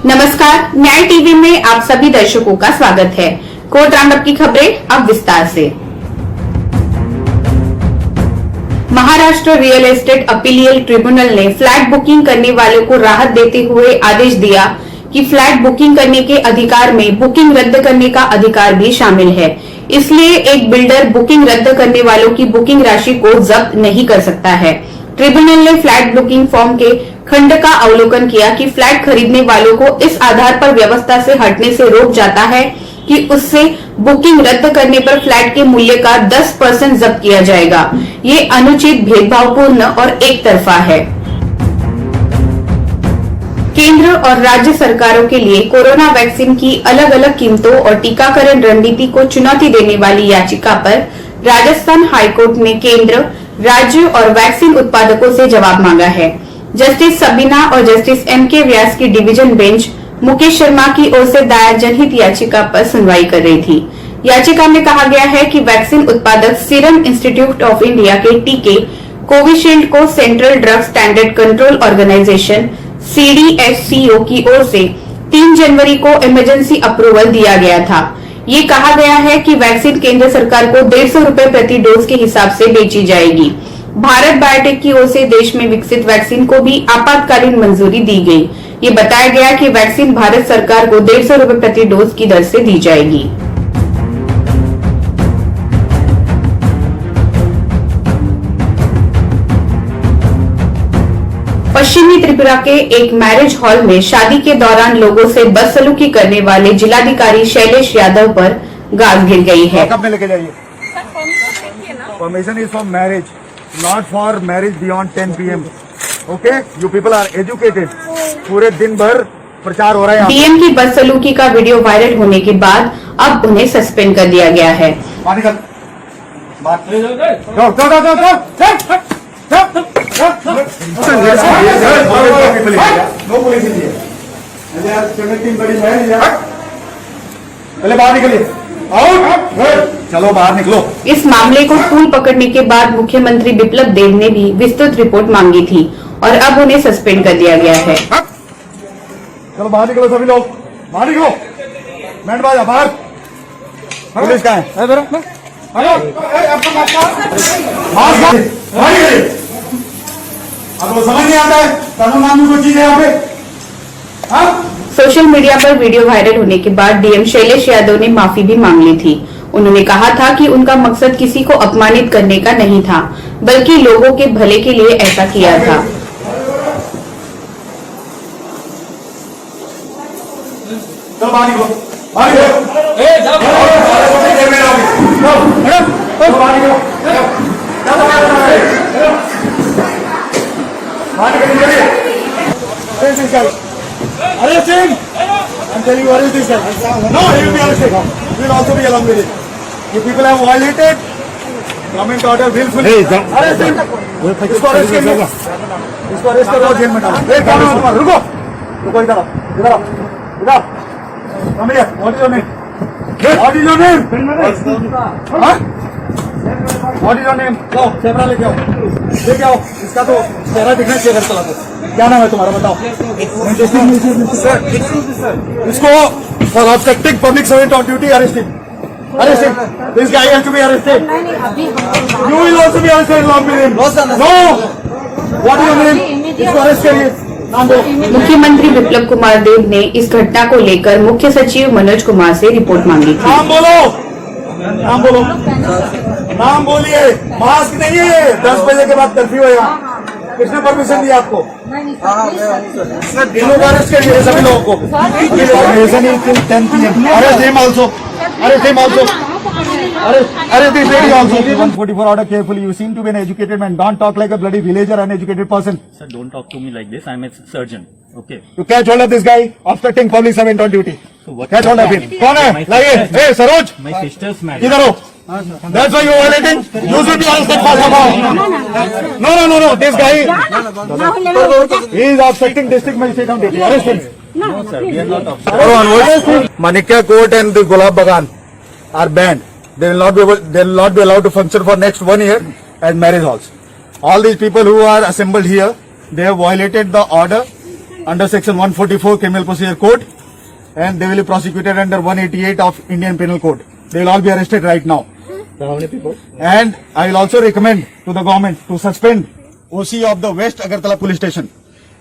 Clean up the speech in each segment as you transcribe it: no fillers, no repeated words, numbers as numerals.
नमस्कार, न्याय टीवी में आप सभी दर्शकों का स्वागत है। कोर्ट राउंडअप की खबरें अब विस्तार से। महाराष्ट्र रियल एस्टेट अपीलियल ट्रिब्यूनल ने फ्लैट बुकिंग करने वालों को राहत देते हुए आदेश दिया कि फ्लैट बुकिंग करने के अधिकार में बुकिंग रद्द करने का अधिकार भी शामिल है। इसलिए एक बिल्डर बुकिंग रद्द करने वालों की बुकिंग राशि को जब्त नहीं कर सकता है। ट्रिब्यूनल ने फ्लैट बुकिंग फॉर्म के खंड का अवलोकन किया कि फ्लैट खरीदने वालों को इस आधार पर व्यवस्था से हटने से रोक जाता है कि उससे बुकिंग रद्द करने पर फ्लैट के मूल्य का 10% जब्त किया जाएगा। ये अनुचित, भेदभावपूर्ण और एक तरफा है। केंद्र और राज्य सरकारों के लिए कोरोना वैक्सीन की अलग अलग कीमतों और टीकाकरण रणनीति को चुनौती देने वाली याचिका पर राजस्थान हाईकोर्ट ने केंद्र, राज्य और वैक्सीन उत्पादकों से जवाब मांगा है। जस्टिस सबीना और जस्टिस एम.के. व्यास की डिवीजन बेंच मुकेश शर्मा की ओर से दायर जनहित याचिका पर सुनवाई कर रही थी। याचिका में कहा गया है कि वैक्सीन उत्पादक सीरम इंस्टीट्यूट ऑफ इंडिया के टीके कोविशील्ड को central drug standard control organisation CDSCO की ओर से 3 जनवरी को इमरजेंसी अप्रूवल दिया गया था। ये कहा गया है कि वैक्सीन केंद्र सरकार को 150 रुपए प्रति डोज के हिसाब से बेची जाएगी। भारत बायोटेक की ओर से देश में विकसित वैक्सीन को भी आपातकालीन मंजूरी दी गई। ये बताया गया कि वैक्सीन भारत सरकार को 150 रुपए प्रति डोज की दर से दी जाएगी। पश्चिमी त्रिपुरा के एक मैरिज हॉल में शादी के दौरान लोगों से बदसलूकी करने वाले जिलाधिकारी शैलेश यादव पर गाज गिर गई है। कब में लेके जाइए? Permission is for marriage, not for marriage beyond 10 PM. Okay, you people are educated. पूरे दिन भर प्रचार हो रहा है। डीएम की बदसलूकी का वीडियो वायरल होने के बाद अब उन्हें सस्पेंड कर दिया गया है। पहले बाहर निकलिए, चलो बाहर निकलो। इस मामले को तूल पकड़ने के बाद मुख्यमंत्री बिप्लब देब ने भी विस्तृत रिपोर्ट मांगी थी और अब उन्हें सस्पेंड कर दिया गया है। चलो बाहर निकलो सभी लोग, बाहर निकलो। बैंड बाजा बाहर। पुलिस कहाँ है? आपको समझ नहीं आता है कानून नाम की चीज है यहाँ पे? सोशल मीडिया पर वीडियो वायरल होने के बाद डीएम शैलेश यादव ने माफी भी मांग ली थी। उन्होंने कहा था कि उनका मकसद किसी को अपमानित करने का नहीं था, बल्कि लोगों के भले के लिए ऐसा किया था। चलो बाहर निकलो, बाहर निकलो। Arrest him! I'm telling you, arrest this guy. No, he will be arrested. We will also be along with it. You people have violated government order willfully. Arrest him! इसको arrest करिए. इसको arrest करो, jail में डालो. एक काम है तुम्हारा, रुको. रुको इधर आओ, इधर आओ, इधर. Come here. What is your name? What is your name? हाँ? What is your name? जाओ, कैमरा लेके आओ. इसका तो चेहरा दिखना चाहिए घर चला दो. क्या नाम है तुम्हारा बताओ? इसको for obstructing public servant on duty arrested. This guy has to be arrested. You will also be arrested along with him. No, what is your name? इसको अरेस्ट करिए. नाम दो. मुख्यमंत्री बिप्लब कुमार देब ने इस घटना को लेकर मुख्य सचिव मनोज कुमार से रिपोर्ट मांगी थी। नाम बोलो, नाम बोलो, नाम बोलिए. मास्क नहीं है, 10 बजे के बाद कर्फ्यू है यहाँ. किसने परमिशन दिया आपको? इन लोग अरेस्ट करिए सभी लोगों को. Permission is till 10 PM. Arrest him also. Arrest him also. Arrest this lady also. 144 order carefully. You seem to be an educated man. Don't talk like a bloody villager, uneducated person. Sir, don't talk to me like this. I'm a surgeon. Okay. You catch hold of this guy obstructing public servant on duty. So what? Catch hold of him. कौन है? लाइए. Hey, Saroj. My sister's married. इधर हो. That's why you're violating. You should be arrested for somehow. No. This guy, he is obstructing district magistrate on duty. Arrest him. No, sir. We are not obstructing. Manikya Court and the Gulab Bagan are banned. They will not be allowed to function for next 1 year as marriage halls. All these people who are assembled here, they have violated the order under section 144 Criminal Procedure Code, and they will be prosecuted under 188 of Indian Penal Code. They will all be arrested right now. So how many people? And I will also recommend to the government to suspend OC of the West Agartala Police Station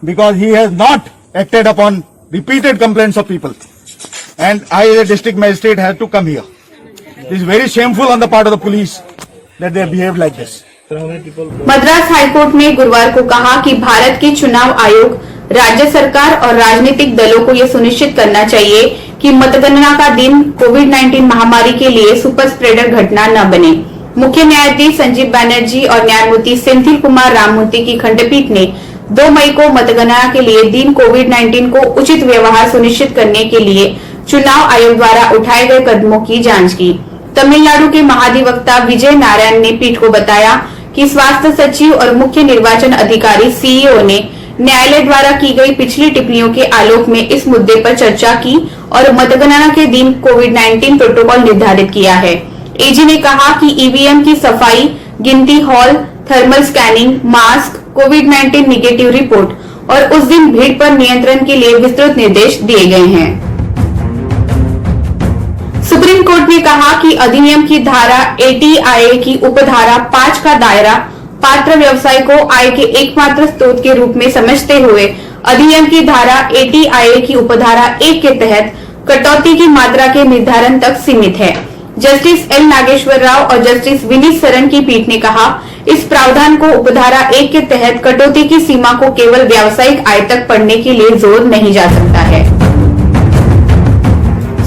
because he has not acted upon repeated complaints of people. And I, as a district magistrate, have to come here. It is very shameful on the part of the police that they have behaved like this. So how many people? Madras high court ने गुरुवार को कहा कि भारत के चुनाव आयोग, राज्य सरकार और राजनीतिक दलों को यह सुनिश्चित करना चाहिए कि मतगणना का दिन कोविड-19 महामारी के लिए सुपर स्प्रेडर घटना न बने। मुख्य न्यायाधीश संजीव बैनर्जी और न्यायमूर्ति सेंथिल कुमार राममूर्ति की खंडपीठ ने 2 मई को मतगणना के लिए दिन कोविड-19 को उचित व्यवहार सुनिश्चित करने के लिए चुनाव आयोग द्वारा उठाए गए कदमों की जांच की। तमिलनाडु के महाधिवक्ता विजय नारायण ने पीठ को बताया कि स्वास्थ्य सचिव और मुख्य निर्वाचन अधिकारी सीईओ ने न्यायालय द्वारा की गई पिछली टिप्पणियों के आलोक में इस मुद्दे पर चर्चा की और मतगणना के दिन कोविड-19 प्रोटोकॉल निर्धारित किया है। एजी ने कहा कि ईवीएम की सफाई, गिनती हॉल, थर्मल स्कैनिंग, मास्क, कोविड-19 निगेटिव रिपोर्ट और उस दिन भीड़ पर नियंत्रण के लिए विस्तृत निर्देश दिए गए हैं। सुप्रीम कोर्ट ने कहा कि अधिनियम की धारा 80IA की उपधारा 5 का दायरा पात्र व्यवसाय को आय के एकमात्र स्रोत के रूप में समझते हुए अधिनियम की धारा 80IA की उपधारा 1 के तहत कटौती की मात्रा के निर्धारण तक सीमित है। जस्टिस एल नागेश्वर राव और जस्टिस विनीत सरन की पीठ ने कहा, इस प्रावधान को उपधारा 1 के तहत कटौती की सीमा को केवल व्यावसायिक आय तक पढ़ने के लिए जोड़ नहीं जा सकता है।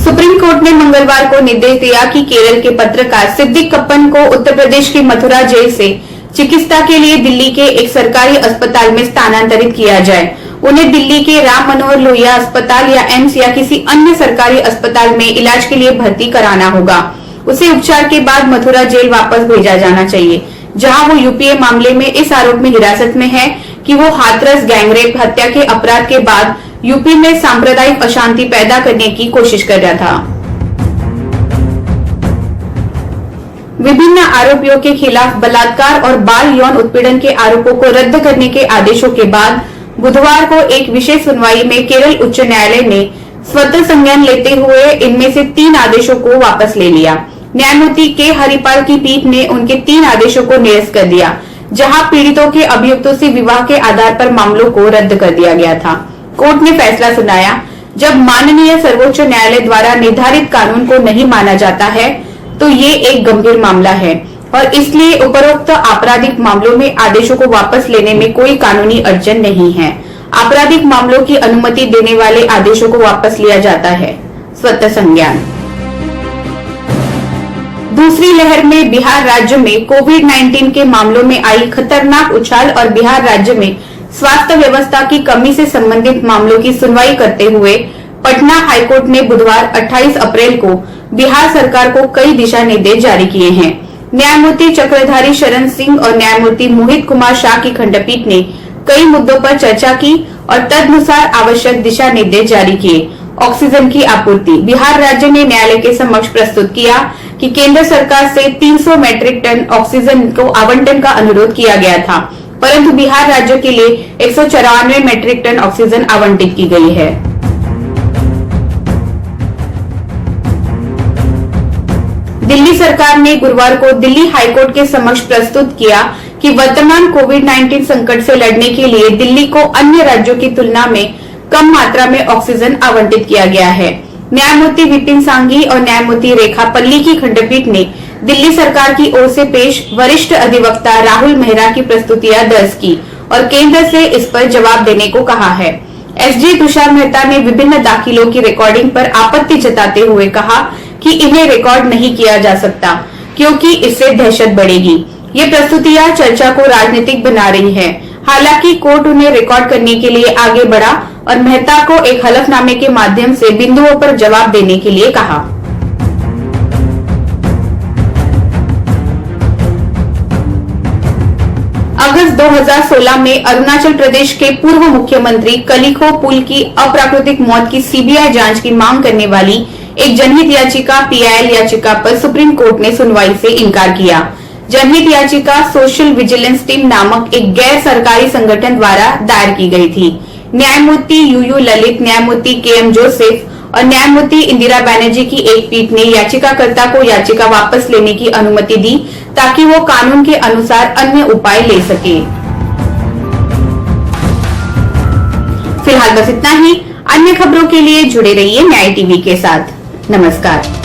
सुप्रीम कोर्ट ने मंगलवार को निर्देश दिया कि केरल के पत्रकार सिद्दीक कप्पन को उत्तर प्रदेश की मथुरा जेल से चिकित्सा के लिए दिल्ली के एक सरकारी अस्पताल में स्थानांतरित किया जाए। उन्हें दिल्ली के राम मनोहर लोहिया अस्पताल या एम्स या किसी अन्य सरकारी अस्पताल में इलाज के लिए भर्ती कराना होगा। उसे उपचार के बाद मथुरा जेल वापस भेजा जाना चाहिए, जहां वो यूपीए मामले में इस आरोप में हिरासत में है कि वो हाथरस गैंगरेप हत्या के अपराध के बाद यूपी में सांप्रदायिक अशांति पैदा करने की कोशिश कर रहा था। विभिन्न आरोपियों के खिलाफ बलात्कार और बाल यौन उत्पीड़न के आरोपों को रद्द करने के आदेशों के बाद बुधवार को एक विशेष सुनवाई में केरल उच्च न्यायालय ने स्वतः संज्ञान लेते हुए इनमें से 3 आदेशों को वापस ले लिया। न्यायमूर्ति के हरिपाल की पीठ ने उनके 3 आदेशों को निरस्त कर दिया, जहां पीड़ितों के अभियुक्तों से विवाह के आधार पर मामलों को रद्द कर दिया गया था। कोर्ट ने फैसला सुनाया, जब माननीय सर्वोच्च न्यायालय द्वारा निर्धारित कानून को नहीं माना जाता है तो ये एक गंभीर मामला है और इसलिए उपरोक्त आपराधिक मामलों में आदेशों को वापस लेने में कोई कानूनी अड़चन नहीं है। आपराधिक मामलों की अनुमति देने वाले आदेशों को वापस लिया जाता है। स्वतः संज्ञान। दूसरी लहर में बिहार राज्य में कोविड-19 के मामलों में आई खतरनाक उछाल और बिहार राज्य में स्वास्थ्य व्यवस्था की कमी से संबंधित मामलों की सुनवाई करते हुए पटना हाईकोर्ट ने बुधवार 28 अप्रैल को बिहार सरकार को कई दिशा निर्देश जारी किए हैं। न्यायमूर्ति चक्रधारी शरण सिंह और न्यायमूर्ति मोहित कुमार शाह की खंडपीठ ने कई मुद्दों पर चर्चा की और तदनुसार आवश्यक दिशा निर्देश जारी किए। ऑक्सीजन की आपूर्ति। बिहार राज्य ने न्यायालय के समक्ष प्रस्तुत किया कि केंद्र सरकार से 300 मैट्रिक टन ऑक्सीजन को आवंटन का अनुरोध किया गया था, परंतु बिहार राज्य के लिए 194 मैट्रिक टन ऑक्सीजन आवंटित की गई है। दिल्ली सरकार ने गुरुवार को दिल्ली हाईकोर्ट के समक्ष प्रस्तुत किया कि वर्तमान कोविड-19 संकट से लड़ने के लिए दिल्ली को अन्य राज्यों की तुलना में कम मात्रा में ऑक्सीजन आवंटित किया गया है। न्यायमूर्ति विपिन सांघी और न्यायमूर्ति रेखा पल्ली की खंडपीठ ने दिल्ली सरकार की ओर से पेश वरिष्ठ अधिवक्ता राहुल मेहरा की प्रस्तुतियां दर्ज की और केंद्र से इस पर जवाब देने को कहा है। एसजी तुषार मेहता ने विभिन्न दाखिलों की रिकॉर्डिंग पर आपत्ति जताते हुए कहा कि इन्हें रिकॉर्ड नहीं किया जा सकता क्योंकि इससे दहशत बढ़ेगी। ये प्रस्तुतियां चर्चा को राजनीतिक बना रही है। हालांकि कोर्ट उन्हें रिकॉर्ड करने के लिए आगे बढ़ा और मेहता को एक हलफनामे के माध्यम से बिंदुओं पर जवाब देने के लिए कहा। अगस्त 2016 में अरुणाचल प्रदेश के पूर्व मुख्यमंत्री कलिखो पुल की अप्राकृतिक मौत की सीबीआई जांच की मांग करने वाली एक जनहित याचिका पीआईएल याचिका पर सुप्रीम कोर्ट ने सुनवाई से इनकार किया। जनहित याचिका सोशल विजिलेंस टीम नामक एक गैर सरकारी संगठन द्वारा दायर की गई थी। न्यायमूर्ति यूयू ललित, न्यायमूर्ति के.एम. जोसेफ और न्यायमूर्ति इंदिरा बनर्जी की एक पीठ ने याचिकाकर्ता को याचिका वापस लेने की अनुमति दी ताकि वो कानून के अनुसार अन्य उपाय ले सके। फिलहाल बस इतना ही। अन्य खबरों के लिए जुड़े रहिए न्याय टीवी के साथ। नमस्कार।